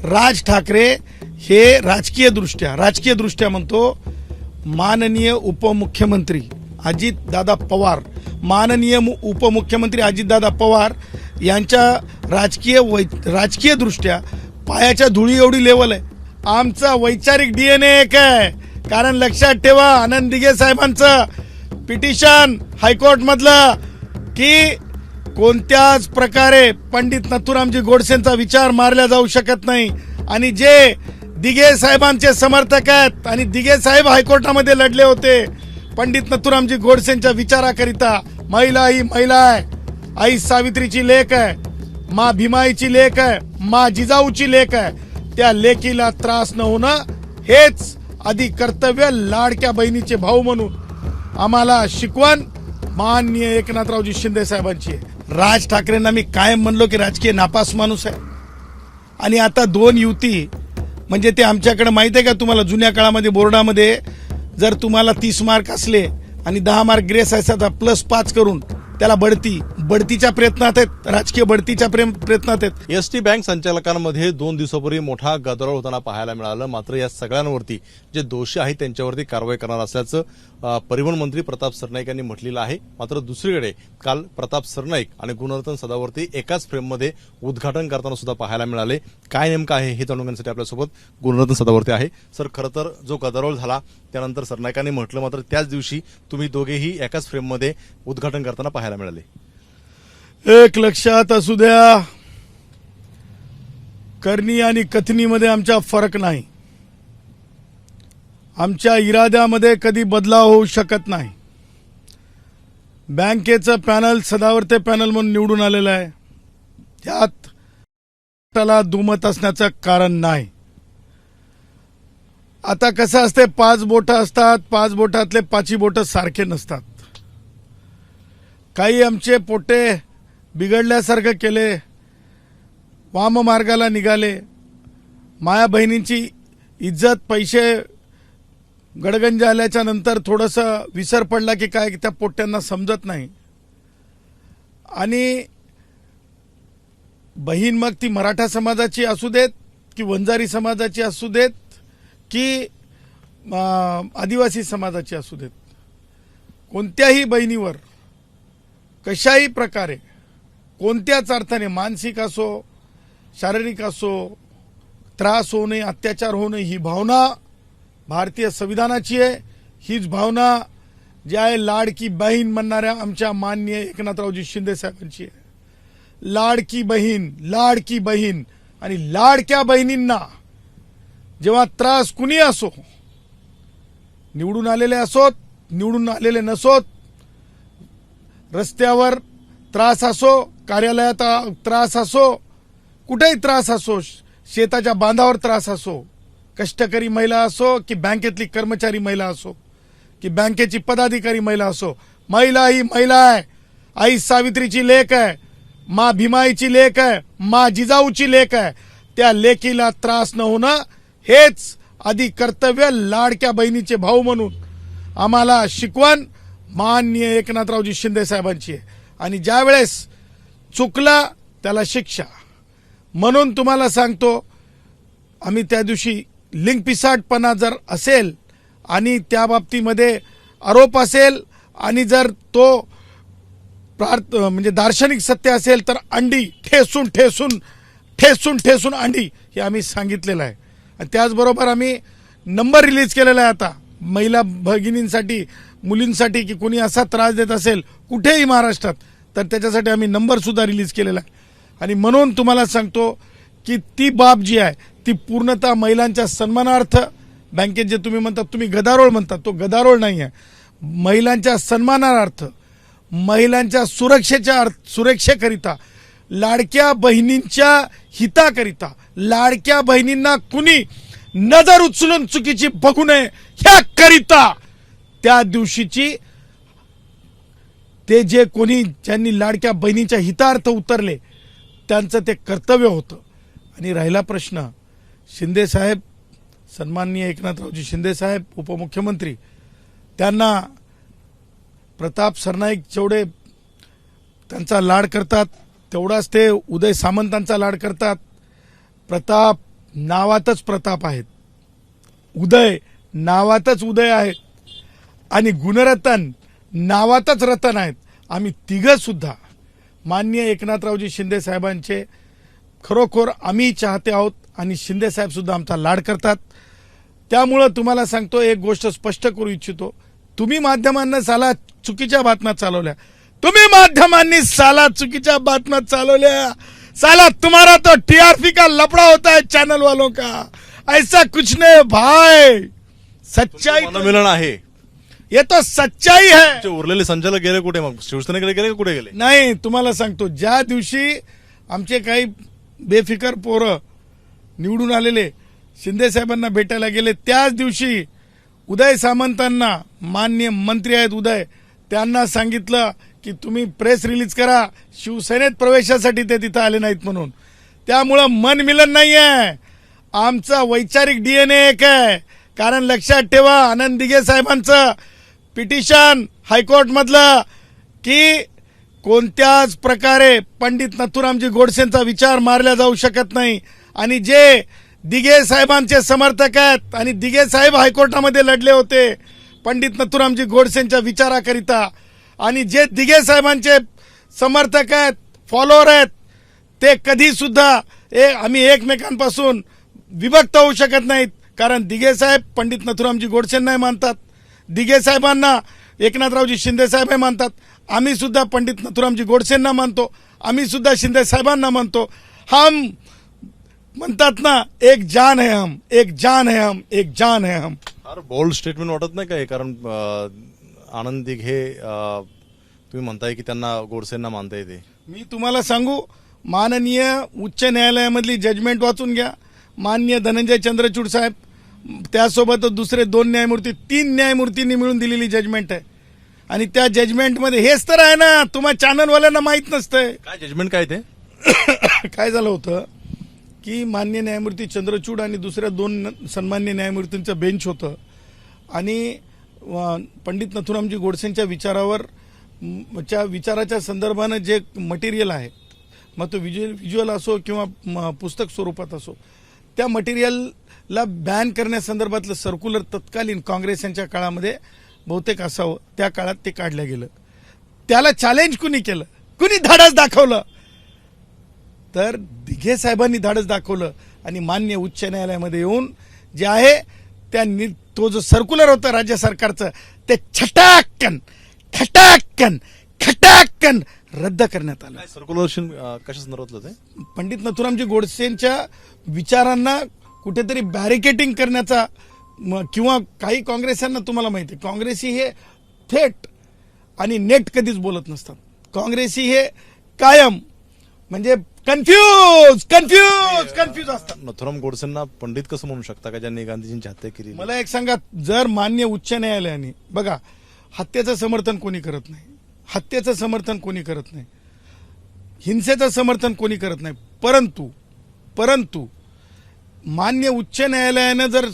राज ठाकरे हे राजकीय दृष्ट्या म्हणतो माननीय उपमुख्यमंत्री अजितदादा पवार, माननीय उपमुख्यमंत्री अजितदादा पवार यांच्या राजकीय दृष्ट्या पायाच्या धुळी एवढी लेवल आहे. आमचा वैचारिक डीएनए एक आहे. कारण लक्षात ठेवा, आनंद दिघे साहेबांचं पिटिशन हायकोर्ट मधलं की कोणत्याच प्रकारे पंडित नथुरामजी गोडसेंचा विचार मारला जाऊ शकत नाही. आणि जे दिघे साहेबांचे समर्थक आहेत आणि दिघे साहेब हायकोर्टामध्ये लढले होते पंडित नथुरामजी गोडसेंच्या विचाराकरिता. महिला ही महिला आहे, आई सावित्रीची लेक आहे, माँ भीमाईची लेक आहे, माँ जिजाऊची लेक आहे. त्या लेकीला त्रास न होणं हेच आधी कर्तव्य लाडक्या बहिणीचे भाऊ म्हणून आम्हाला शिकवण माननीय एकनाथरावजी शिंदे साहेबांची आहे. राज ठाकरेंना मी कायम म्हणलो की राजकीय नापास माणूस आहे. आणि आता 2 युती म्हणजे ते आमच्याकडे माहित आहे का तुम्हाला, जुन्या काळामध्ये बोर्डामध्ये जर तुम्हाला 30 मार्क असले आणि 10 मार्क ग्रेस असायचा +5 करून त्याला बढतीच्या प्रयत्नात आहेत, राजकीय बढतीच्या प्रयत्नात आहेत. एसटी बँक संचालकांमध्ये 2 दिवसापूर्वी मोठा गदारोळ होताना पाहायला मिळालं. मात्र या सगळ्यांवरती जे दोषी आहेत त्यांच्यावरती कारवाई करणार असल्याचं परिवहन मंत्री प्रताप सरनाईक यांनी म्हटलेलं आहे. मात्र दुसरीकडे काल प्रताप सरनाईक आणि गुणरत्न सदावर्ती एकाच फ्रेममध्ये उद्घाटन करताना सुद्धा पाहायला मिळाले. काय नेमकं आहे हे जाणून घेण्यासाठी आपल्यासोबत गुणरत्न सदावर्ती आहे. सर, खरं तर जो गदारोळ झाला त्यानंतर सरनाईकांनी म्हटलं, मात्र त्याच दिवशी तुम्ही दोघेही एकाच फ्रेममध्ये उद्घाटन करताना पाहायला मिळाले. एक लक्षात असू द्या, करणी आणि कथनीमध्ये आमचा फरक नाही. आमच्या इराद्यामध्ये कधी बदलाव होऊ शकत नाही. बँकेचं पॅनल सदावर्ते पॅनल म्हणून निवडून आलेलं आहे. त्यात त्याला दुमत असण्याचं कारण नाही. आता कसं असते, 5 बोटं असतात, 5 बोटातले 5ही बोटं सारखे नसतात. काही आमचे पोटे बिघडल्यासारखं केले, वाम मार्गाला निघाले. माया बहिणींची इज्जत पैसे गडगंज आल्याच्या नंतर थोडंसं विसर पडला की काय त्या पोट्यांना समजत नाही. आणि बहीण मग ती मराठा समाजाची असू देत की वंजारी समाजाची असू देत की आदिवासी समाजाची असू देत, कोणत्याही बहिणीवर कशाही प्रकारे कोणत्याच अर्थाने मानसिक असो शारीरिक असो त्रास होऊ नये, अत्याचार होऊ नये, ही भावना भारतीय संविधानाची आहे. हीच भावना जी आहे लाडकी बहीण म्हणणाऱ्या आमच्या माननीय एकनाथरावजी शिंदे साहेबांची आहे. लाडकी बहीण आणि लाडक्या बहिणींना जेव्हा त्रास कुणी असो, निवडून आलेले असोत निवडून आलेले नसोत, रस्त्यावर त्रास असो, कार्यालयात त्रास असो, कुठेही त्रास असो, शेताच्या बांधावर त्रास असो, कष्टकरी महिला असो की बँकेतली कर्मचारी महिला असो की बँकेची पदाधिकारी महिला असो, महिला ही महिला आहे, आई सावित्रीची लेक आहे, माँ भीमाईची लेक आहे, माँ जिजाऊची लेक आहे. त्या लेकीला त्रास न होणं हेच आधी कर्तव्य लाडक्या बहिणीचे भाऊ म्हणून आम्हाला शिकवण माननीय एकनाथरावजी शिंदे साहेबांची आहे. आणि ज्या वेळेस चुकला त्याला शिक्षा म्हणून तुम्हाला सांगतो, आम्ही त्या दिवशी लिंगपिसाटपणा जर असेल आणि त्या बाबतीमध्ये आरोप असेल आणि जर तो म्हणजे दार्शनिक सत्य असेल तर अंडी ठेसून अंडी हे आम्ही सांगितलेलं आहे. आणि त्याचबरोबर आम्ही नंबर रिलीज केलेला आहे आता महिला भगिनींसाठी, मुलींसाठी की कोणी असा त्रास देत असेल कुठेही महाराष्ट्रात तर त्याच्यासाठी आम्ही नंबर सुद्धा रिलीज केलेला आहे. आणि म्हणून तुम्हाला सांगतो की ती बाब जी आहे ती पूर्णतः महिलांच्या सन्मानार्थ, बँकेत जे तुम्ही म्हणतात, तुम्ही गदारोळ म्हणतात, तो गदारोळ नाही आहे. महिलांच्या सन्मानार्थ, महिलांच्या सुरक्षेकरिता, लाडक्या बहिणींच्या हिताकरिता, लाडक्या बहिणींना कुणी नजर उचलून चुकीची बघू नये ह्या करिता त्या दिवशीची ते जे कोणी ज्यांनी लाडक्या बहिणीच्या हितार्थ उतरले त्यांचं ते कर्तव्य होतं. आणि राहिला प्रश्न, शिंदे साहेब, सन्माननीय एकनाथरावजी शिंदे साहेब उपमुख्यमंत्री, त्यांना प्रताप सरनाईक जेवढे त्यांचा लाड करतात तेवढाच ते उदय सामंतांचा लाड करतात. प्रताप नावातच प्रताप आहेत, उदय नावातच उदय आहेत आणि गुणरतन नावातच रतन आहेत. आम्ही तिघं सुद्धा माननीय एकनाथरावजी शिंदे साहेबांचे खरोखर आम्ही चाहते आहोत आणि शिंदे साहेब सुद्धा आमचा लाड करतात. त्यामुळं तुम्हाला सांगतो, एक गोष्ट स्पष्ट करू इच्छितो, तुम्ही माध्यमांना साला चुकीच्या बातम्या चालवल्या, तुम्ही माध्यमांनी साला चुकीच्या बातम्या चालवल्या. साला तुम्हारा तो टीआरपी का लफड़ा होता है चैनल वालों का, ऐसा कुछ नहीं भाई. सच्चाई मिलन आहे. ये तो सच्चाई है. ते उरलेले संचालक गेले कुठे, मग शिवसेनेकडे गेले का कुठे गेले? नाही, तुम्हाला सांगतो, ज्या दिवशी आमचे काही बेफिकर पोरं निवडून आलेले शिंदे साहेबांना भेटायला गेले, त्याच दिवशी उदय सामंतांना, माननीय मंत्री आहेत उदय, त्यांना सांगितलं की तुम्ही प्रेस रिलीज करा, शिवसेनेत प्रवेशासाठी ते तिथं आले नाहीत म्हणून. त्यामुळं मन मिलन नाही आहे, आमचा वैचारिक डीएनए एक आहे. कारण लक्षात ठेवा, आनंद दिघे साहेबांचं पिटिशन हायकोर्ट मधलं की कोणत्याच प्रकारे पंडित नथुरामजी गोडसेंचा विचार मारला जाऊ शकत नाही. आणि जे दिघे साहेबांचे समर्थक आहेत, आणि दिघे साहेब हायकोर्टामध्ये लढले होते पंडित नथुरामजी गोडसेंच्या विचाराकरिता, आणि जे दिघे साहेबांचे समर्थक आहेत, फॉलोअर आहेत, ते कधी सुद्धा आम्ही एकमेकांपासून विभक्त होऊ शकत नाहीत. कारण दिघे साहेब पंडित नथुरामजी गोडसेंना मानतात, दिघे साहेबांना एकनाथरावजी शिंदे साहेब मानतात, आम्ही सुद्धा पंडित नथुरामजी गोडसेंना मानतो, आम्ही सुद्धा शिंदे साहेबांना मानतो. हम म्हणतात ना, एक जान है हम, एक जान है हम, एक जान है हम. फार बोल्ड स्टेटमेंट वाटत नाही काय? कारण आनंद दिघे तुम्ही म्हणताय की त्यांना गोडसेंना मानता येते. मी तुम्हाला सांगू, माननीय उच्च न्यायालयामधली जजमेंट वाचून घ्या. माननीय धनंजय चंद्रचूड साहेब, त्यासोबत दुसरे 2 न्यायमूर्ती, 3 न्यायमूर्तींनी मिळून दिलेली जजमेंट आहे. आणि त्या जजमेंटमध्ये हेच तर आहे ना, तुम्हा चॅनलवाल्यांना माहीत नसतंय. काय जजमेंट काय ते? काय झालं होतं की माननीय न्यायमूर्ती चंद्रचूड आणि दुसऱ्या 2 सन्मान्य न्यायमूर्तींचं बेंच होतं, आणि पंडित नथुरामजी गोडसेंच्या विचाराच्या संदर्भानं जे मटेरियल आहे, मग तो व्हिज्युअल असो किंवा पुस्तक स्वरूपात असो, त्या मटेरियलला बॅन करण्यासंदर्भातलं सर्क्युलर तत्कालीन काँग्रेस यांच्या काळामध्ये बहुतेक असावं, त्या काळात ते काढलं गेलं. त्याला चॅलेंज कुणी केलं, कुणी धाडस दाखवलं? तर दिघे साहेबांनी धाडस दाखवलं आणि मान्य उच्च न्यायालयामध्ये येऊन जे आहे त्या तो जो सर्क्युलर होता राज्य सरकारचं, ते छटाकन खटाकन खटाकन रद्द करण्यात आलं. सर्क्युलर कशा संदर्भातलं ते? पंडित नथुरामजी गोडसेंच्या विचारांना कुठेतरी बॅरिकेटिंग करण्याचा, किंवा काही काँग्रेसांना, तुम्हाला माहिती आहे काँग्रेसी हे थेट आणि नेट कधीच बोलत नसतात. काँग्रेसी हे कायम म्हणजे कन्फ्यूज असतात. नथुराम गोडसेंना पंडित कसं म्हणू शकता का, ज्यांनी गांधीजींची हत्या केली? मला एक सांगा, जर मान्य उच्च न्यायालयाने, बघा, हत्येचं समर्थन कोणी करत नाही, हत्येचं समर्थन कोणी करत नाही, हिंसेचं समर्थन कोणी करत नाही, परंतु मान्य उच्च न्यायालयानं जर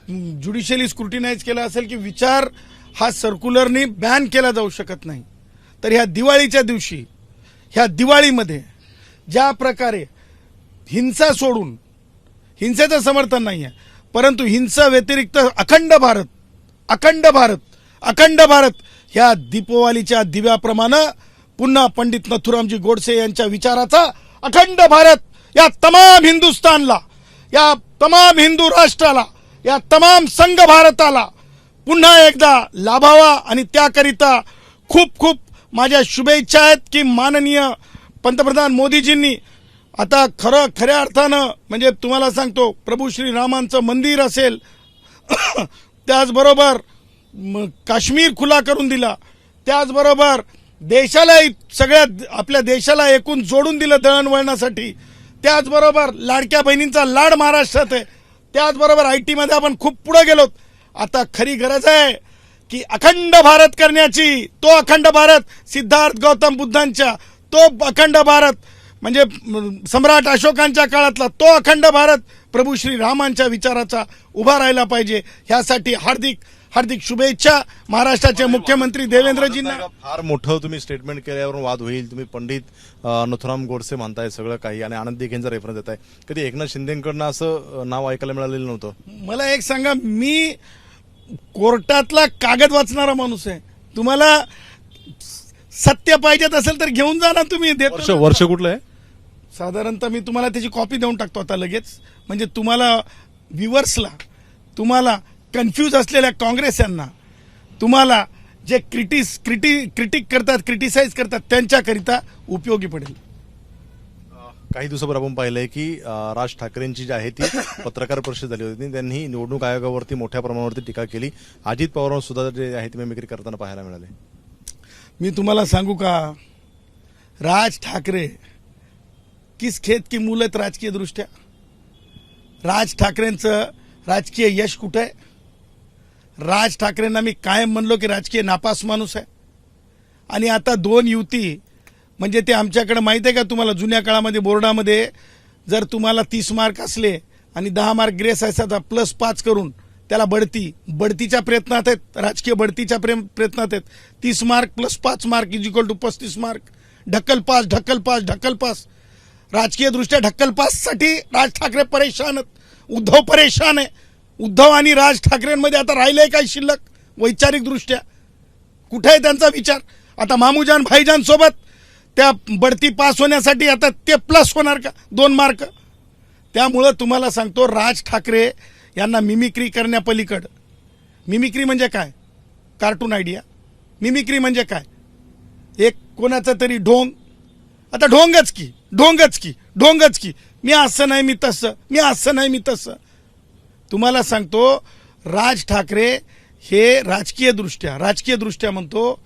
ज्युडिशियली स्क्रुटिनाइज केला असेल की विचार हा सर्क्युलरनी बॅन केला जाऊ शकत नाही, तर ह्या दिवाळीच्या दिवशी, ह्या दिवाळीमध्ये ज्या प्रकारे हिंसा सोडून, हिंसेचं समर्थन नाही आहे, परंतु हिंसा व्यतिरिक्त अखंड भारत ह्या दीपोवालीच्या दिव्याप्रमाणे पुन्हा पंडित नथुरामजी गोडसे यांच्या विचाराचा अखंड भारत या तमाम हिंदुस्थानला, या तमाम हिंदू राष्ट्राला, या तमाम संघ भारताला पुन्हा एकदा लाभावा. आणि त्याकरिता खूप खूप माझ्या शुभेच्छा आहेत की माननीय पंतप्रधान मोदीजींनी आता खऱ्या अर्थानं, म्हणजे तुम्हाला सांगतो, प्रभू श्री रामांचं मंदिर असेल, त्याचबरोबर काश्मीर खुला करून दिला, त्याचबरोबर देशाला, सगळ्या आपल्या देशाला एकूण जोडून दिलं दळणवळणासाठी, त्याचबरोबर लाडक्या बहिणींचा लाड महाराष्ट्रात आहे, त्याचबरोबर IT मध्ये आपण खूप पुढे गेलोत. आता खरी गरज आहे की अखंड भारत करण्याची. तो अखंड भारत सिद्धार्थ गौतम बुद्धांच्या, तो अखंड भारत म्हणजे सम्राट अशोकांच्या काळातला तो अखंड भारत प्रभू श्री रामांच्या विचाराचा उभा राहिला पाहिजे. ह्यासाठी हार्दिक हार्दिक शुभेच्छा महाराष्ट्राचे मुख्यमंत्री देवेंद्रजींना. फार मोठं तुम्ही स्टेटमेंट केल्यावर वाद होईल. तुम्ही पंडित नथुराम गोडसे म्हणताय सगळं काही आणि आनंद दिघेंचा रेफरन्स देताय. कधी एकनाथ शिंदेकडनं असं नाव ऐकायला मिळालेलं नव्हतं. मला एक सांगा, मी कोर्टातला कागद वाचणारा माणूस आहे. तुम्हाला सत्य पाहिजेत असेल तर घेऊन जा ना तुम्ही. वर्ष कुठलं आहे? साधारणतः मी तुम्हाला त्याची कॉपी देऊन टाकतो आता लगेच. म्हणजे तुम्हाला व्ह्युअर्सला, तुम्हाला कन्फ्यूज असलेल्या काँग्रेसियांना, तुम्हाला जे क्रिटिक करतात, क्रिटिसाइज करतात त्यांच्याकरिता उपयोगी पडेल. काही दिवसापूर्वी आपण पाहिलंय की राज ठाकरेंची जी आहे ती पत्रकार परिषद झाली होती. त्यांनी निवडणूक आयोगावरती मोठ्या प्रमाणावरती टीका केली. अजित पवारांवर सुद्धा जे आहे ते मिमिक्री करताना पाहायला मिळाले. मी तुम्हाला सांगू का, राज ठाकरे किस खेत की मूल आहेत राजकीय दृष्ट्या. राज ठाकरेंचं राजकीय यश कुठं आहे? राज ठाकरेंना मी कायम म्हणलो की राजकीय नापास माणूस आहे. आणि आता 2 युती म्हणजे ते आमच्याकडे माहिती आहे का तुम्हाला, जुन्या काळामध्ये बोर्डामध्ये जर तुम्हाला 30 मार्क असले आणि 10 मार्क ग्रेस असायचा +5 करून त्याला बढतीच्या प्रयत्नात आहेत, राजकीय बढतीच्या प्रयत्नात आहेत. 30 मार्क +5 मार्क = 35 मार्क. ढक्कल पास. राजकीय दृष्ट्या ढक्कल पाससाठी राज ठाकरे परेशान आहेत. उद्धव परेशान आहे. उद्धव आणि राज ठाकरेंमध्ये आता राहिलंय काय शिल्लक वैचारिक दृष्ट्या? कुठे आहे त्यांचा विचार? आता मामूजान भाईजान सोबत त्या बढती पास होण्यासाठी आता ते प्लस होणार का 2 मार्क? त्यामुळं तुम्हाला सांगतो, राज ठाकरे यांना मिमिक्री करण्यापलीकडं, मिमिक्री म्हणजे काय? Cartoon idea. मिमिक्री म्हणजे काय? एक कोणाचं तरी ढोंग, आता ढोंगच की मी असं नाही मी तसं. तुम्हाला सांगतो, राज ठाकरे हे राजकीय दृष्ट्या म्हणतो,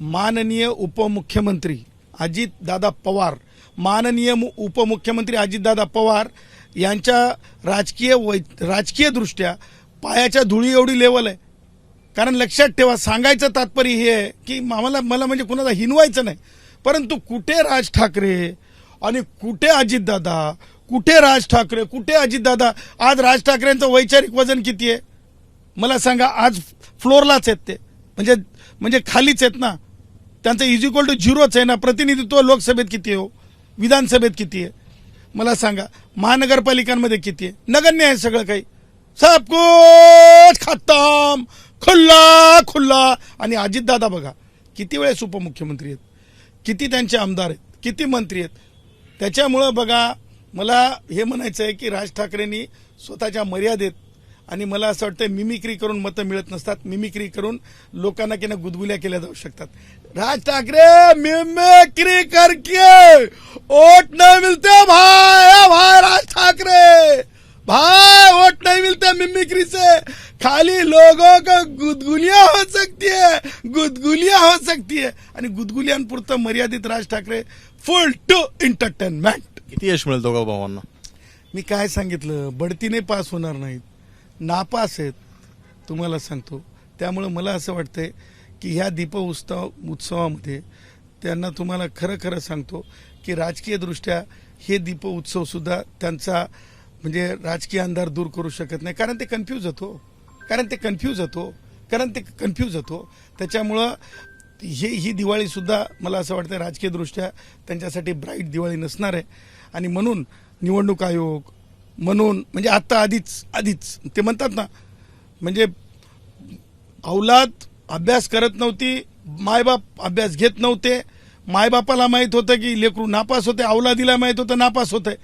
माननीय उपमुख्यमंत्री अजितदादा पवार, यांच्या राजकीय दृष्ट्या पायाच्या धुळी एवढी लेवल आहे. कारण लक्षात ठेवा, सांगायचं तात्पर्य हे आहे की मला म्हणजे कुणाला हिनवायचं नाही, परंतु कुठे राज ठाकरे आणि कुठे अजितदादा, कुठे राज ठाकरे कुठे अजितदादा. आज राज ठाकरेंचं वैचारिक वजन किती आहे मला सांगा? आज फ्लोरलाच आहेत ते, म्हणजे खालीच आहेत ना. त्यांचं =0च आहे ना. प्रतिनिधित्व लोकसभेत किती आहे हो, विधानसभेत किती आहे मला सांगा? महानगरपालिकांमध्ये किती आहे? नगण्य आहे सगळं काही. सब कुछ खत्म, खुल्ला. आणि अजितदादा बघा किती वेळेस उपमुख्यमंत्री आहेत, किती त्यांचे आमदार आहेत, किती मंत्री आहेत. त्याच्यामुळं बघा, मला हे म्हणायचं आहे की राज ठाकरेंनी स्वतःच्या मर्यादेत, आणि मला असं वाटतं मिमिक्री करून मतं मिळत नसतात. मिमिक्री करून लोकांना की ना गुदगुल्या केल्या जाऊ शकतात. राज ठाकरे मिमिक्री करके वोट नहीं मिलते भाई राज ठाकरे भाई, वोट नहीं मिलते मिमिक्री से. खाली लोगों का गुदगुलियां हो सकती है आणि गुदगुलियांपुरतं मर्यादित राज ठाकरे फुल टू एंटरटेनमेंट. किती यश मिळेल दोघा भावांना? मी काय सांगितलं, बढतीने पास होणार नाहीत, नापास आहेत तुम्हाला सांगतो. त्यामुळे मला असं वाटतंय की ह्या उत्सवामध्ये त्यांना तुम्हाला खरं सांगतो की राजकीय दृष्ट्या हे दीपोत्सव सुद्धा त्यांचा म्हणजे राजकीय अंधार दूर करू शकत नाही. कारण ते कन्फ्यूज होतो. त्याच्यामुळं ही दिवाळी सुद्धा मला असं वाटतं राजकीय दृष्ट्या त्यांच्यासाठी ब्राईट दिवाळी नसणार आहे. आणि म्हणून निवडणूक आयोग म्हणजे आता आधीच ते म्हणतात ना, म्हणजे औलाद अभ्यास करत नव्हती, मायबाप अभ्यास घेत नव्हते. मायबापाला माहित होतं की लेकरू नापास होते, औलादीला माहित होतं नापास होतंय.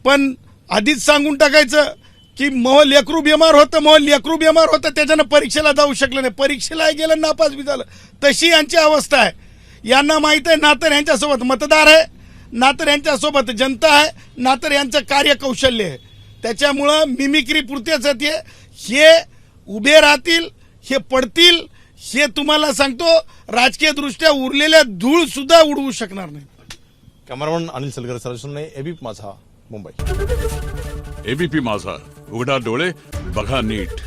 पण आधीच सांगून टाकायचं की लेकरू बिमार होतं त्याच्यानं परीक्षेला जाऊ शकलं नाही, परीक्षेला गेलं, नापास बी झालं. तशी यांची अवस्था आहे. यांना माहित आहे ना तर यांच्यासोबत मतदार आहे, ना तर यांच्यासोबत जनता आहे, ना तर यांचं कार्यकौशल्य आहे. त्याच्यामुळं मिमिक्री पुरतेच आहे. हे उभे राहतील, हे पडतील, हे तुम्हाला सांगतो राजकीय दृष्ट्या उरलेल्या धूळ सुद्धा उडवू शकणार नाही. कॅमेरामन अनिल सलगर सरसुने, एबीपी माझा, मुंबई. एबीपी माझा, उघडा डोळे बघा नीट.